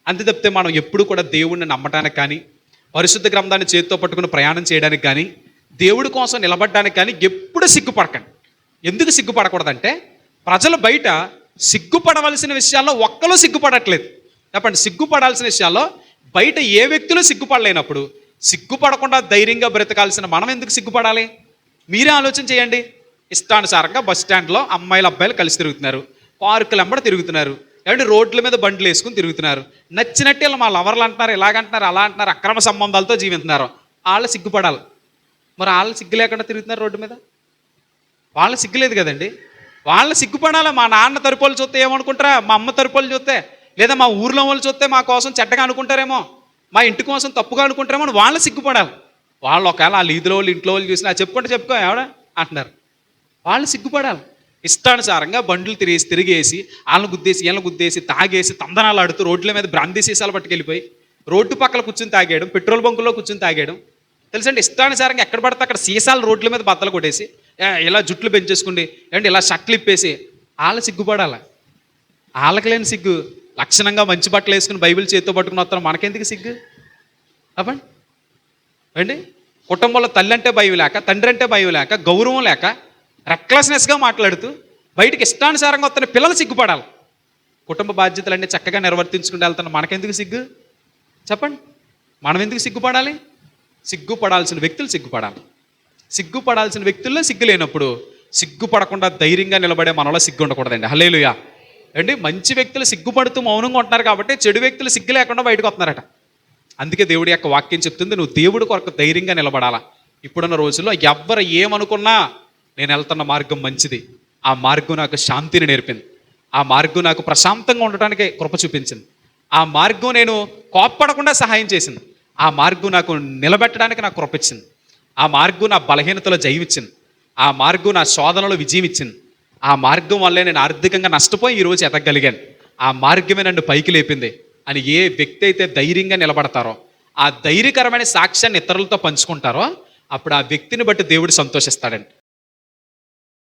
అంతే తప్పితే మనం ఎప్పుడు కూడా దేవుణ్ణి నమ్మటానికి కానీ, పరిశుద్ధ గ్రంథాన్ని చేతితో పట్టుకుని ప్రయాణం చేయడానికి కానీ, దేవుడి కోసం నిలబడడానికి కానీ ఎప్పుడు సిగ్గుపడకండి. ఎందుకు సిగ్గుపడకూడదంటే, ప్రజలు బయట సిగ్గుపడవలసిన విషయాల్లో ఒక్కరూ సిగ్గుపడట్లేదు. చెప్పండి, సిగ్గుపడాల్సిన విషయాల్లో బయట ఏ వ్యక్తులు సిగ్గుపడలేనప్పుడు సిగ్గుపడకుండా ధైర్యంగా బ్రతకాల్సిన మనం ఎందుకు సిగ్గుపడాలి? మీరే ఆలోచన చేయండి. ఇష్టానుసారంగా బస్ స్టాండ్లో అమ్మాయిలు అబ్బాయిలు కలిసి తిరుగుతున్నారు, పార్కులు వెంబడి తిరుగుతున్నారు, ఏమంటే రోడ్ల మీద బండ్లు వేసుకుని తిరుగుతున్నారు. నచ్చినట్టు వీళ్ళు మా లవర్లు అంటున్నారు, ఇలాగంటున్నారు, అలా అంటున్నారు, అక్రమ సంబంధాలతో జీవిస్తున్నారు. వాళ్ళు సిగ్గుపడాలి. మరి వాళ్ళు సిగ్గు లేకుండా తిరుగుతున్నారు రోడ్డు మీద. వాళ్ళు సిగ్గులేదు కదండి. వాళ్ళు సిగ్గుపడాలి. మా నాన్న తరపులు చూస్తే ఏమనుకుంటారా, మా అమ్మ తరపులు చూస్తే, లేదా మా ఊర్లో వాళ్ళు చూస్తే మా కోసం చెడ్డగా అనుకుంటారేమో, మా ఇంటి కోసం తప్పుగా అనుకుంటారేమో అని వాళ్ళు సిగ్గుపడాలి. వాళ్ళు ఒకవేళ వాళ్ళ ఈదులో వాళ్ళు ఇంట్లో వాళ్ళు చూసినా చెప్పుకో ఎవడ అంటున్నారు. వాళ్ళు సిగ్గుపడాలి. ఇష్టానుసారంగా బండ్లు తిరిగేసి వాళ్ళని గుద్దేసి వీళ్ళని గుద్దేసి తాగేసి తందనాలు ఆడుతూ రోడ్ల మీద బ్రాందీ సీసాలు పట్టుకెళ్ళిపోయి రోడ్డు పక్కల కూర్చుని తాగేయడం, పెట్రోల్ బంకుల్లో కూర్చుని తాగేయడం. తెలుసండి, ఇష్టానుసారంగా ఎక్కడ పడితే అక్కడ సీసాలు రోడ్ల మీద బద్దలు కొట్టేసి ఇలా జుట్లు పెంచేసుకుండి ఏంటి ఇలా షర్ట్లు ఇప్పేసి వాళ్ళు సిగ్గుపడాలి. వాళ్ళకి లేని సిగ్గు లక్షణంగా మంచి బట్టలు వేసుకుని బైబిల్ చేతితో పట్టుకుని వస్తాం, మనకెందుకు సిగ్గు? అవ్వండి అండి. కుటుంబంలో తల్లి అంటే భయం లేక, తండ్రి అంటే భయం లేక, గౌరవం లేక, రెక్లెస్నెస్గా మాట్లాడుతూ బయటికి ఇష్టానుసారంగా వస్తున్న పిల్లలు సిగ్గుపడాలి. కుటుంబ బాధ్యతలన్నీ చక్కగా నిర్వర్తించుకుంటూ వెళ్తున్న మనకెందుకు సిగ్గు? చెప్పండి, మనం ఎందుకు సిగ్గుపడాలి? సిగ్గుపడాల్సిన వ్యక్తులు సిగ్గుపడాలి. సిగ్గుపడాల్సిన వ్యక్తుల్లో సిగ్గు లేనప్పుడు సిగ్గుపడకుండా ధైర్యంగా నిలబడే మనలో సిగ్గు ఉండకూడదండి. హల్లెలూయా అండి. మంచి వ్యక్తులు సిగ్గుపడుతూ మౌనంగా ఉంటున్నారు కాబట్టి చెడు వ్యక్తులు సిగ్గు లేకుండా బయటకు వస్తున్నారట. అందుకే దేవుడి యొక్క వాక్యం చెప్తుంది, నువ్వు దేవుడి కొరకు ధైర్యంగా నిలబడాలా. ఇప్పుడున్న రోజుల్లో ఎవ్వరు ఏమనుకున్నా నేను వెళ్తున్న మార్గం మంచిది, ఆ మార్గం నాకు శాంతిని నేర్పింది, ఆ మార్గం నాకు ప్రశాంతంగా ఉండటానికి కృప చూపించింది, ఆ మార్గం నేను కోప్పడకుండా సహాయం చేసింది, ఆ మార్గం నాకు నిలబెట్టడానికి నాకు కృప ఇచ్చింది, ఆ మార్గం నా బలహీనతలో జయమిచ్చింది, ఆ మార్గం నా శోధనలో విజయం ఇచ్చింది, ఆ మార్గం వల్లే నేను ఆర్థికంగా నష్టపోయి ఈరోజు ఎదగలిగాను, ఆ మార్గమే నన్ను పైకి లేపింది అని ఏ వ్యక్తి అయితే ధైర్యంగా నిలబడతారో, ఆ ధైర్యకరమైన సాక్ష్యాన్ని ఇతరులతో పంచుకుంటారో అప్పుడు ఆ వ్యక్తిని బట్టి దేవుడు సంతోషిస్తాడండి.